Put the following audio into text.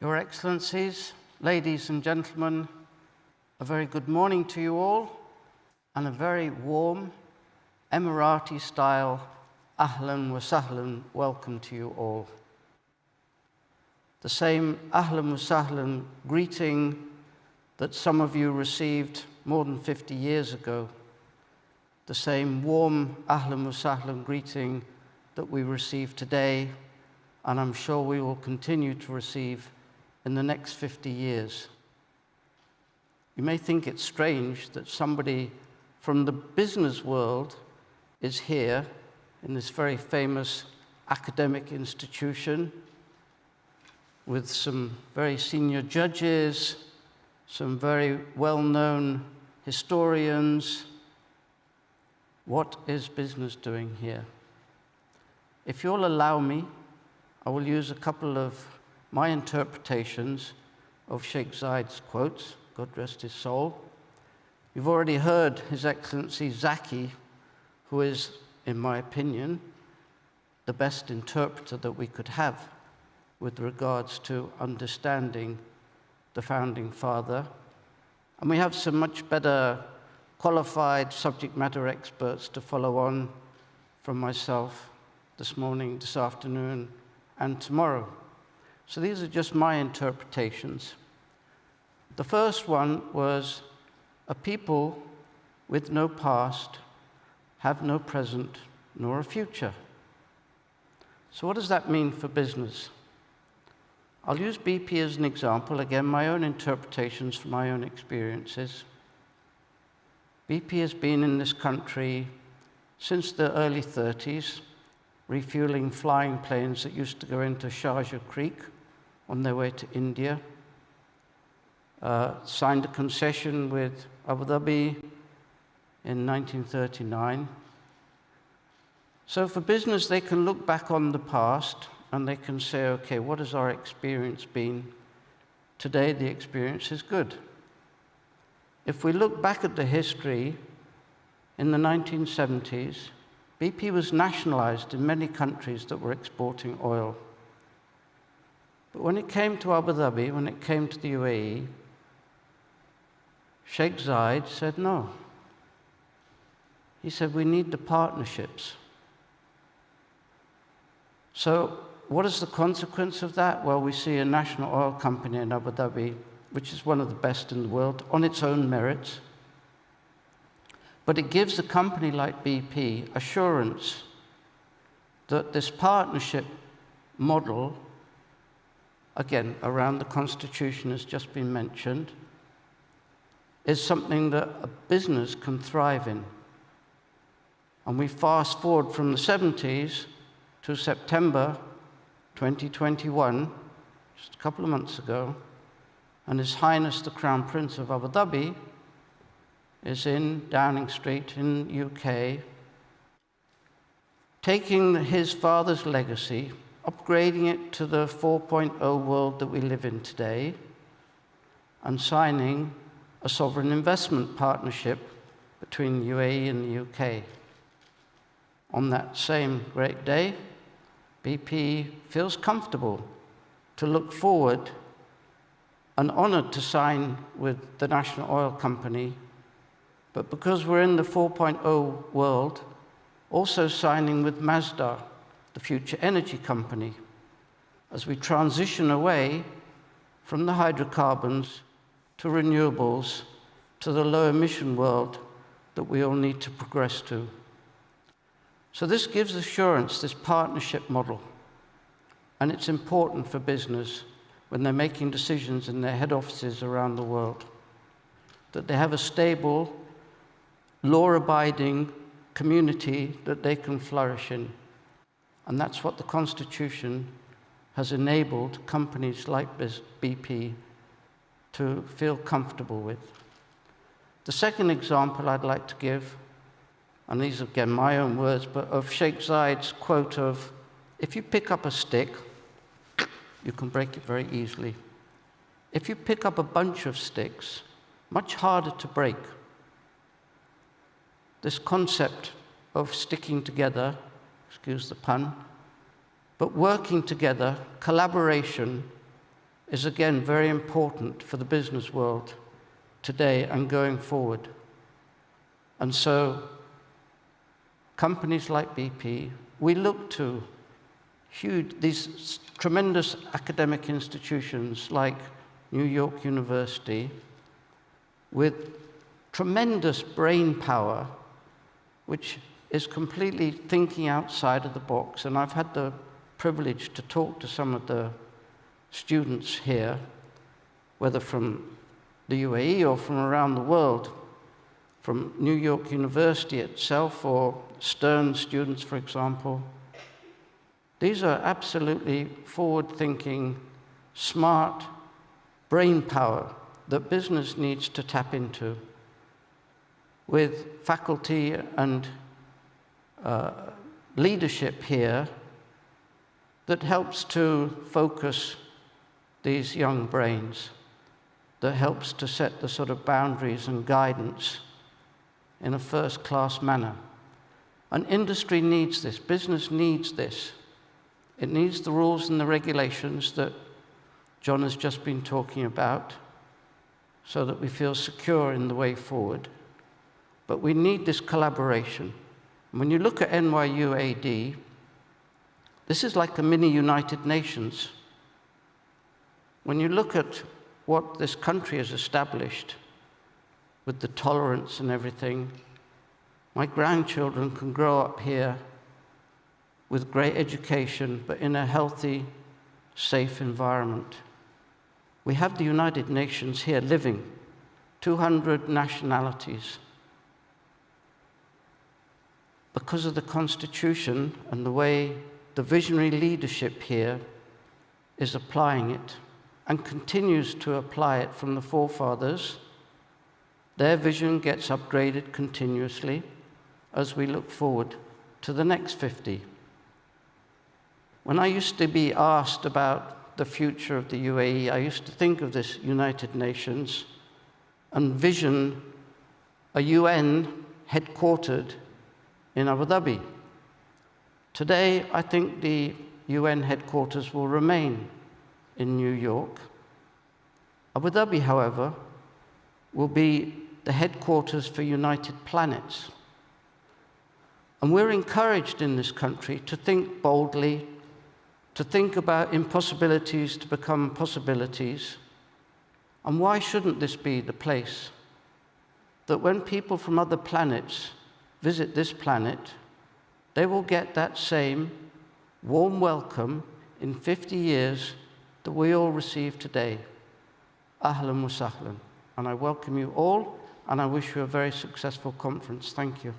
Your Excellencies, ladies and gentlemen, a very good morning to you all, and a very warm Emirati-style Ahlan wa Sahlan welcome to you all. The same Ahlan wa Sahlan greeting that some of you received more than 50 years ago, the same warm Ahlan wa Sahlan greeting that we receive today, and I'm sure we will continue to receive in the next 50 years. You may think it's strange that somebody from the business world is here in this very famous academic institution with some very senior judges, some very well-known historians. What is business doing here? If you'll allow me, I will use a couple of my interpretations of Sheikh Zayed's quotes, God rest his soul. You've already heard His Excellency Zaki, who is, in my opinion, the best interpreter that we could have with regards to understanding the Founding Father. And we have some much better qualified subject matter experts to follow on from myself this morning, this afternoon, and tomorrow. So these are just my interpretations. The first one was, a people with no past have no present nor a future. So what does that mean for business? I'll use BP as an example. Again, my own interpretations from my own experiences. BP has been in this country since the early 30s, refueling flying planes that used to go into Sharjah Creek on their way to India. Signed a concession with Abu Dhabi in 1939. So for business, they can look back on the past and they can say, okay, what has our experience been? Today, the experience is good. If we look back at the history, in the 1970s, BP was nationalized in many countries that were exporting oil. But when it came to Abu Dhabi, when it came to the UAE, Sheikh Zayed said no. He said, we need the partnerships. So what is the consequence of that? Well, we see a national oil company in Abu Dhabi, which is one of the best in the world, on its own merits. But it gives a company like BP assurance that this partnership model, again, around the Constitution has just been mentioned, is something that a business can thrive in. And we fast forward from the 70s to September 2021, just a couple of months ago, and His Highness the Crown Prince of Abu Dhabi is in Downing Street in UK, taking his father's legacy, upgrading it to the 4.0 world that we live in today, and signing a sovereign investment partnership between UAE and the UK. On that same great day, BP feels comfortable to look forward and honored to sign with the National Oil Company, but because we're in the 4.0 world, also signing with Mazda, the future energy company, as we transition away from the hydrocarbons to renewables, to the low-emission world that we all need to progress to. So this gives assurance, this partnership model, and it's important for business when they're making decisions in their head offices around the world, that they have a stable, law-abiding community that they can flourish in. And that's what the Constitution has enabled companies like BP to feel comfortable with. The second example I'd like to give, and these are again my own words, but of Sheikh Zayed's quote of, if you pick up a stick, you can break it very easily. If you pick up a bunch of sticks, much harder to break. This concept of sticking together, excuse the pun, but working together, collaboration, is again very important for the business world today and going forward. And so companies like BP, we look to these tremendous academic institutions like New York University with tremendous brain power, which is completely thinking outside of the box. And I've had the privilege to talk to some of the students here, whether from the UAE or from around the world, from New York University itself or Stern students, for example. These are absolutely forward-thinking, smart brain power that business needs to tap into, with faculty and leadership here that helps to focus these young brains, that helps to set the sort of boundaries and guidance in a first-class manner. And industry needs this, business needs this. It needs the rules and the regulations that John has just been talking about so that we feel secure in the way forward. But we need this collaboration. When you look at NYUAD, this is like a mini United Nations. When you look at what this country has established with the tolerance and everything, my grandchildren can grow up here with great education, but in a healthy, safe environment. We have the United Nations here living, 200 nationalities. Because of the Constitution and the way the visionary leadership here is applying it and continues to apply it from the forefathers, their vision gets upgraded continuously as we look forward to the next 50. When I used to be asked about the future of the UAE, I used to think of this United Nations and vision a UN headquartered in Abu Dhabi. Today, I think the UN headquarters will remain in New York. Abu Dhabi, however, will be the headquarters for United Planets. And we're encouraged in this country to think boldly, to think about impossibilities to become possibilities. And why shouldn't this be the place that when people from other planets visit this planet, they will get that same warm welcome in 50 years that we all receive today. Ahlan wa sahlan. And I welcome you all, and I wish you a very successful conference. Thank you.